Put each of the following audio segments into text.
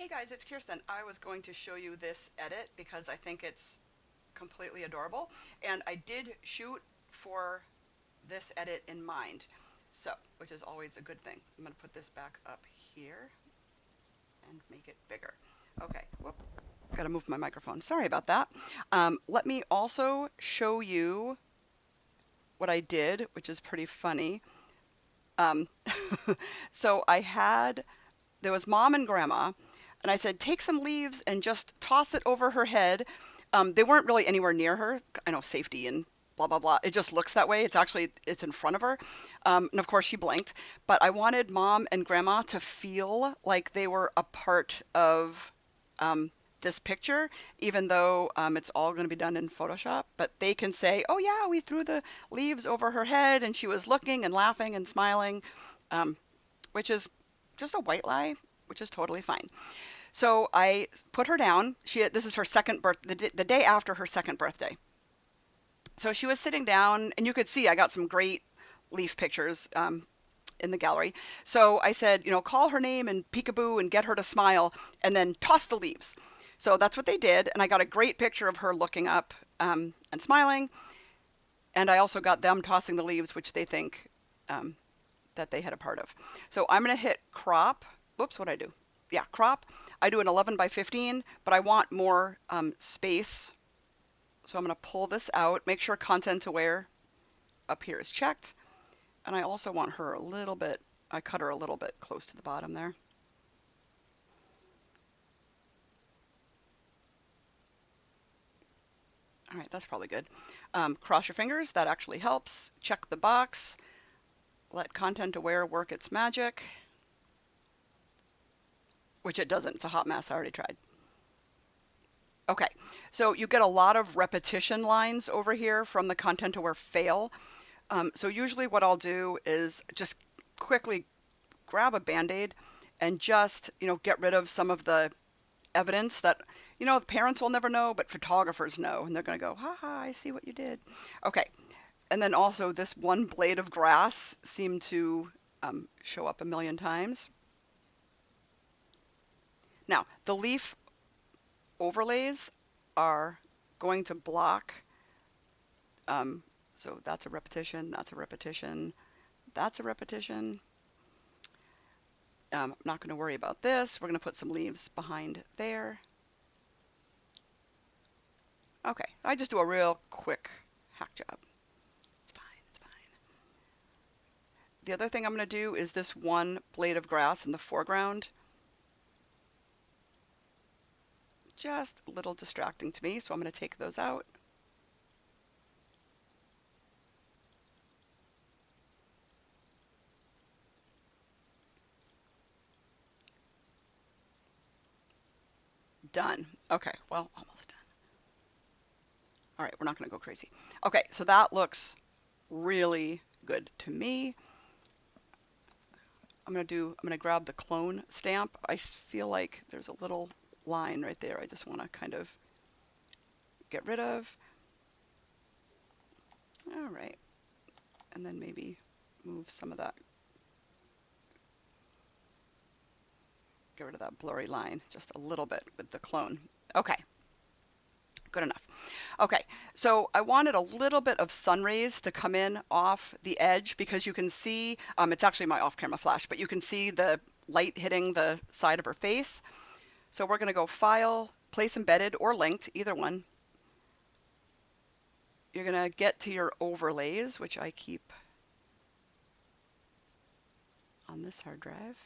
Hey guys, it's Kirsten. I was going to show you this edit because I think it's completely adorable. And I did shoot for this edit in mind, so, which is always a good thing. I'm going to put this back up here and make it bigger. Okay, whoop, got to move my microphone. Sorry about that. Let me also show you what I did, which is pretty funny. Um, so there was mom and grandma, and I said, take some leaves and just toss it over her head. They weren't really anywhere near her. I know safety and blah, blah, blah. It just looks that way. It's in front of her. And of course she blinked, but I wanted mom and grandma to feel like they were a part of, um, this picture, even though it's all going to be done in Photoshop. But they can say, oh, yeah, we threw the leaves over her head and she was looking and laughing and smiling, um, which is just a white lie, which is totally fine. So I put her down. This is her the day after her second birthday. So she was sitting down, and you could see I got some great leaf pictures in the gallery. So I said, call her name and peekaboo and get her to smile, and then toss the leaves. So that's what they did, and I got a great picture of her looking up and smiling. And I also got them tossing the leaves, which they think um, that they had a part of. So I'm going to hit crop. Whoops, what I do? Yeah, crop. I do an 11 by 15, but I want more space. So I'm going to pull this out, make sure content aware up here is checked. And I also want her a little bit, I cut her a little bit close to the bottom there. All right, that's probably good. Cross your fingers, that actually helps. Check the box. Let content aware work its magic. Which it doesn't, it's a hot mess, I already tried. Okay, so you get a lot of repetition lines over here from the content aware fail. So usually what I'll do is just quickly grab a Band-Aid and just, get rid of some of the evidence that, the parents will never know, but photographers know. And they're going to go, ha ha, I see what you did. Okay. And then also this one blade of grass seemed to show up a million times. Now, the leaf overlays are going to block. Um, so that's a repetition, that's a repetition, that's a repetition. I'm not going to worry about this. We're going to put some leaves behind there. Okay, I just do a real quick hack job. It's fine, it's fine. The other thing I'm going to do is this one blade of grass in the foreground. Just a little distracting to me, so I'm going to take those out. Done. Okay, well, almost done. All right, we're not going to go crazy. Okay, so that looks really good to me. I'm going to grab the clone stamp. I feel like there's a little line right there I just want to kind of get rid of. All right. And then maybe move some of that, get rid of that blurry line just a little bit with the clone. Okay. Good enough. Okay, so I wanted a little bit of sun rays to come in off the edge because you can see, it's actually my off-camera flash, but you can see the light hitting the side of her face. So we're going to go File, Place Embedded, or Linked, either one. You're going to get to your overlays, which I keep on this hard drive.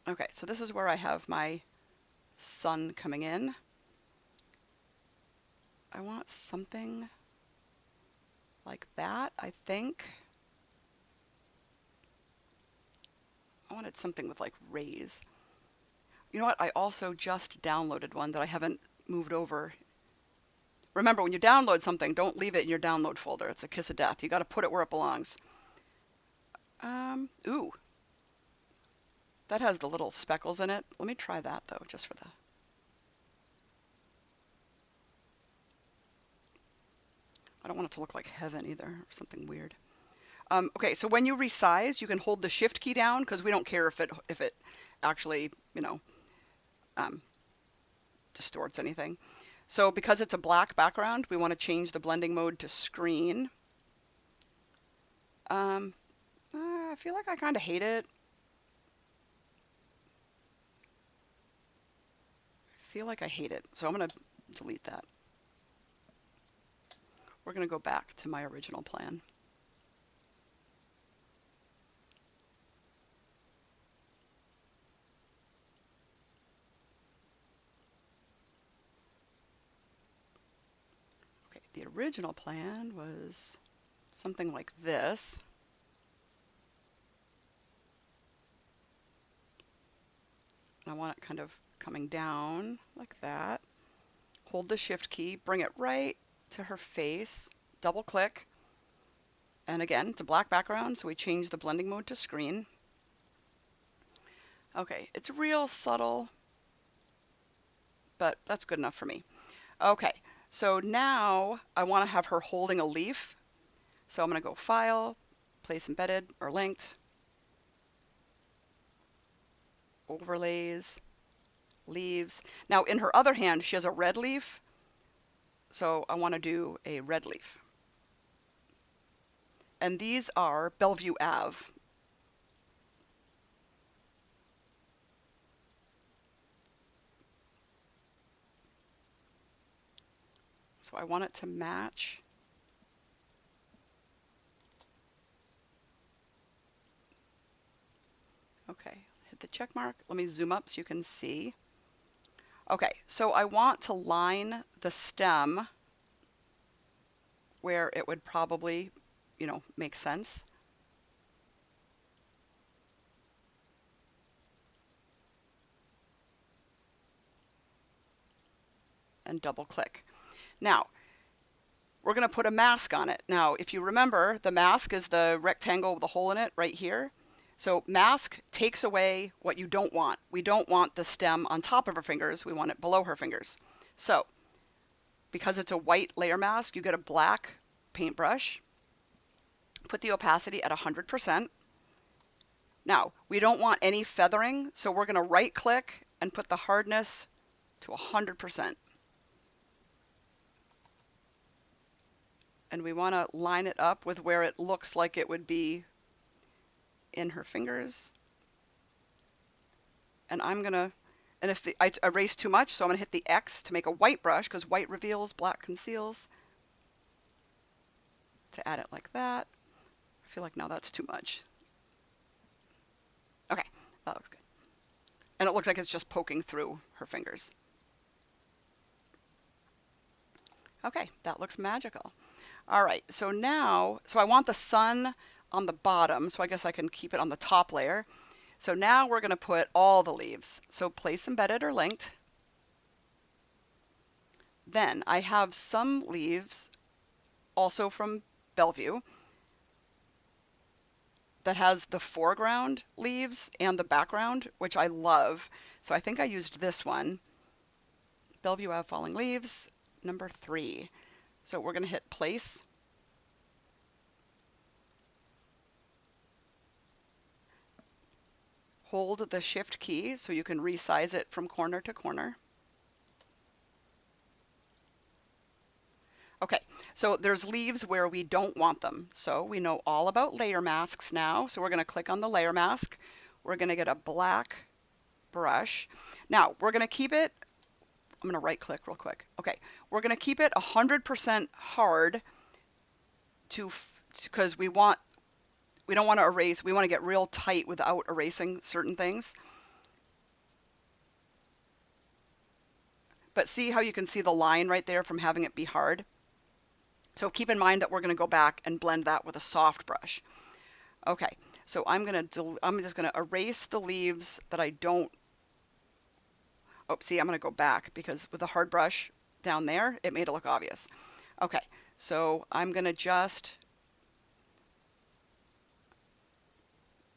Okay, so this is where I have my sun coming in. I want something like that, I think. I wanted something with like rays. You know what? I also just downloaded one that I haven't moved over. Remember, when you download something, don't leave it in your download folder. It's a kiss of death. You got to put it where it belongs. Ooh, that has the little speckles in it. Let me try that though, just for the. I don't want it to look like heaven either, or something weird. Okay, so when you resize, you can hold the shift key down because we don't care if it actually, um, distorts anything. So because it's a black background, we want to change the blending mode to screen. I feel like I kind of hate it. So I'm going to delete that. We're going to go back to my original plan. Okay, the original plan was something like this. And I want it kind of coming down like that. Hold the shift key, bring it right to her face, double click. And again, it's a black background, so we change the blending mode to screen. Okay, it's real subtle, but that's good enough for me. Okay, so now I want to have her holding a leaf. So I'm going to go File, Place Embedded or Linked, Overlays, Leaves. Now in her other hand, she has a red leaf. So I want to do a red leaf. And these are Bellevue Ave. So I want it to match. Okay, hit the check mark. Let me zoom up so you can see. Okay, so I want to line the stem where it would probably, make sense. And double click. Now, we're going to put a mask on it. Now, if you remember, the mask is the rectangle with a hole in it right here. So mask takes away what you don't want. We don't want the stem on top of her fingers. We want it below her fingers. So because it's a white layer mask, you get a black paintbrush. Put the opacity at 100%. Now, we don't want any feathering, so we're going to right click and put the hardness to 100%. And we want to line it up with where it looks like it would be in her fingers. And if I erase too much, so I'm going to hit the X to make a white brush, because white reveals, black conceals. To add it like that. I feel like now that's too much. Okay, that looks good. And it looks like it's just poking through her fingers. Okay, that looks magical. All right, so now, I want the sun on the bottom, so I guess I can keep it on the top layer. So now we're going to put all the leaves. So Place Embedded or Linked. Then I have some leaves also from Bellevue that has the foreground leaves and the background, which I love. So I think I used this one. Bellevue Ave Falling Leaves, number 3. So we're going to hit Place. Hold the Shift key so you can resize it from corner to corner. Okay, so there's leaves where we don't want them. So we know all about layer masks now. So we're going to click on the layer mask. We're going to get a black brush. Now we're going to keep it, I'm going to right click real quick. Okay, we're going to keep it 100% hard because we don't want to erase, we want to get real tight without erasing certain things. But see how you can see the line right there from having it be hard? So keep in mind that we're going to go back and blend that with a soft brush. Okay, so I'm just going to erase the leaves that I don't. Oh, see, I'm going to go back because with a hard brush down there, it made it look obvious. Okay, so I'm going to just.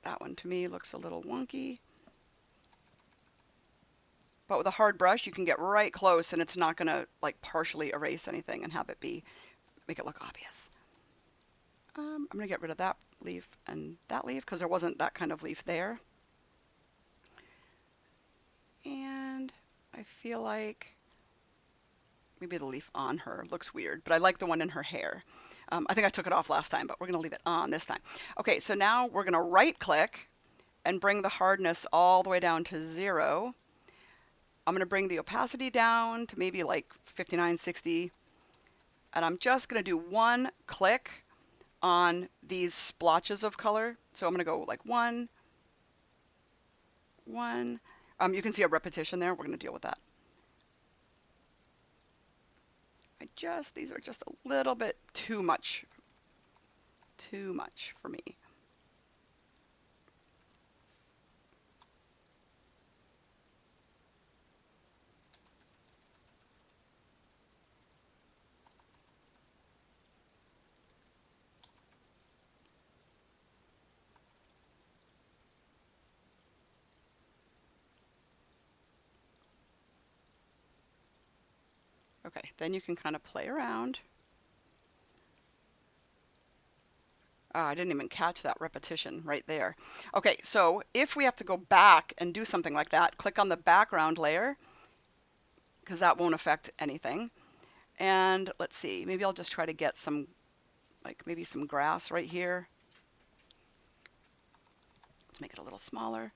That one to me looks a little wonky. But with a hard brush, you can get right close and it's not going to like partially erase anything and have it make it look obvious. I'm going to get rid of that leaf and that leaf because there wasn't that kind of leaf there. And I feel like maybe the leaf on her looks weird, but I like the one in her hair. I think I took it off last time, but we're going to leave it on this time. Okay, so now we're going to right click and bring the hardness all the way down to 0. I'm going to bring the opacity down to maybe like 59, 60. And I'm just going to do one click on these splotches of color. So I'm going to go like 1, 1. You can see a repetition there. We're going to deal with that. These are just a little bit too much for me. Okay, then you can kind of play around. I didn't even catch that repetition right there. Okay, so if we have to go back and do something like that, click on the background layer because that won't affect anything. And let's see, maybe I'll just try to get some, like maybe some grass right here. Let's make it a little smaller.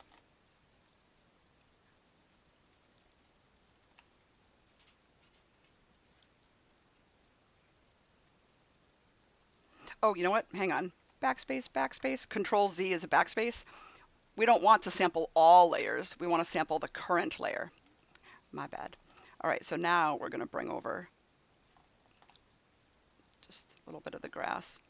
Oh, you know what? Hang on. Backspace, backspace. Control Z is a backspace. We don't want to sample all layers. We want to sample the current layer. My bad. All right, so now we're going to bring over just a little bit of the grass.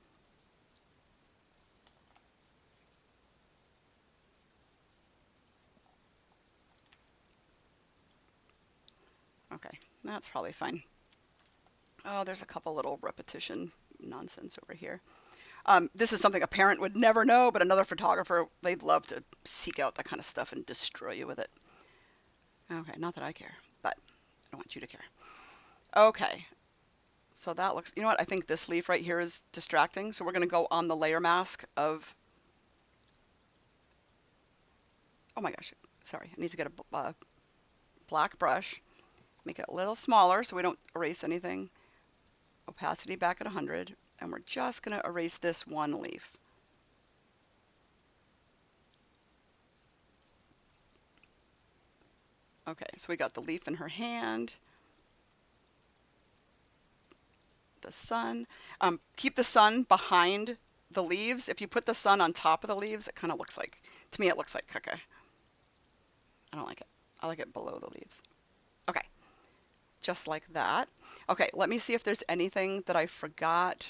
Okay, that's probably fine. Oh, there's a couple little repetition nonsense over here. This is something a parent would never know, but another photographer, they'd love to seek out that kind of stuff and destroy you with it. Okay, not that I care, but I don't want you to care. Okay, so that looks, you know what, I think this leaf right here is distracting, so we're going to go on the layer mask of, oh my gosh, sorry, I need to get a black brush, make it a little smaller so we don't erase anything. Opacity back at 100, and we're just going to erase this one leaf. Okay, so we got the leaf in her hand, the sun. Keep the sun behind the leaves. If you put the sun on top of the leaves, it kind of looks like, to me it looks like caca. I don't like it. I like it below the leaves. Okay, just like that. Okay, let me see if there's anything that I forgot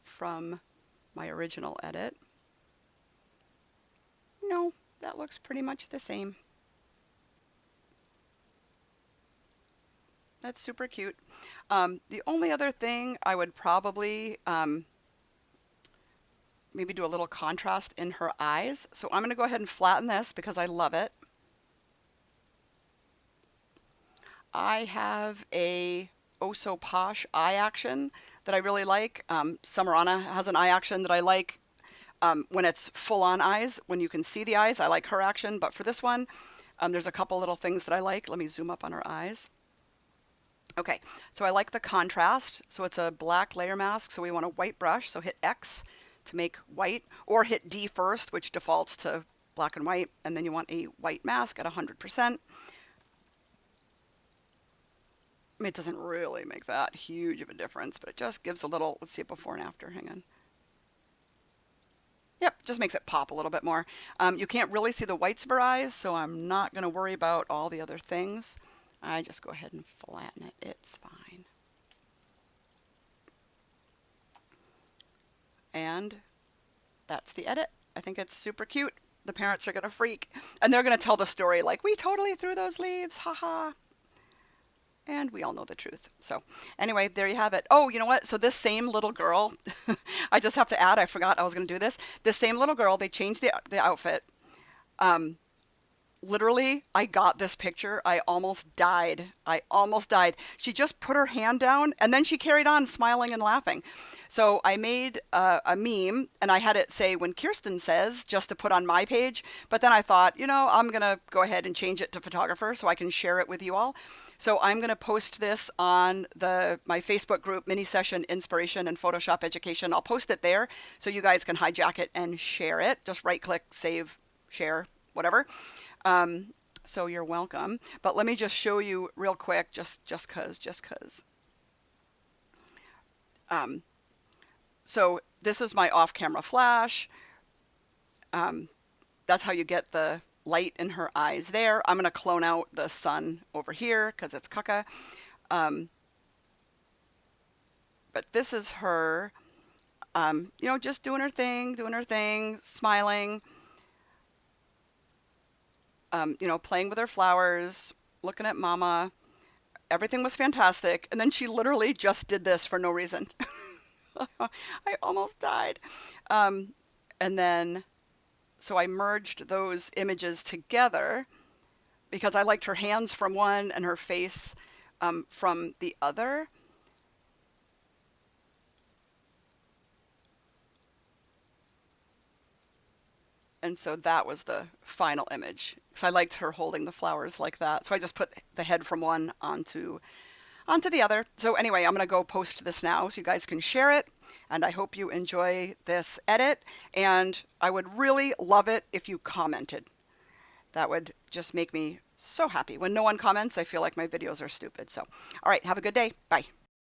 from my original edit. No, that looks pretty much the same. That's super cute. The only other thing I would probably maybe do a little contrast in her eyes. So I'm going to go ahead and flatten this because I love it. I have a Oh So Posh eye action that I really like. Summerana has an eye action that I like when it's full-on eyes. When you can see the eyes, I like her action. But for this one, there's a couple little things that I like. Let me zoom up on her eyes. Okay, so I like the contrast. So it's a black layer mask. So we want a white brush. So hit X to make white, or hit D first, which defaults to black and white. And then you want a white mask at 100%. I mean, it doesn't really make that huge of a difference, but it just gives a little, let's see it before and after, hang on. Yep, just makes it pop a little bit more. You can't really see the whites of her eyes, so I'm not going to worry about all the other things. I just go ahead and flatten it. It's fine. And that's the edit. I think it's super cute. The parents are going to freak. And they're going to tell the story like, we totally threw those leaves, haha. And we all know the truth. So anyway, there you have it. Oh, you know what? So this same little girl, I just have to add, I forgot I was going to do this. This same little girl, they changed the outfit. literally, I got this picture. I almost died. I almost died. She just put her hand down and then she carried on smiling and laughing. So I made a meme and I had it say when Kirsten says just to put on my page. But then I thought, you know, I'm going to go ahead and change it to photographer so I can share it with you all. So I'm going to post this on my Facebook group, Mini Session Inspiration and Photoshop Education. I'll post it there so you guys can hijack it and share it. Just right click, save, share, whatever. So you're welcome. But let me just show you real quick, just cause. So this is my off-camera flash. That's how you get the light in her eyes there. I'm going to clone out the sun over here because it's caca. But this is her, you know, just doing her thing, smiling, you know, playing with her flowers, looking at mama. Everything was fantastic. And then she literally just did this for no reason. I almost died. And then, so I merged those images together because I liked her hands from one and her face from the other. And so that was the final image. So I liked her holding the flowers like that. So I just put the head from one onto the other. So anyway, I'm going to go post this now so you guys can share it. And I hope you enjoy this edit. And I would really love it if you commented. That would just make me so happy. When no one comments, I feel like my videos are stupid. So, all right, have a good day. Bye.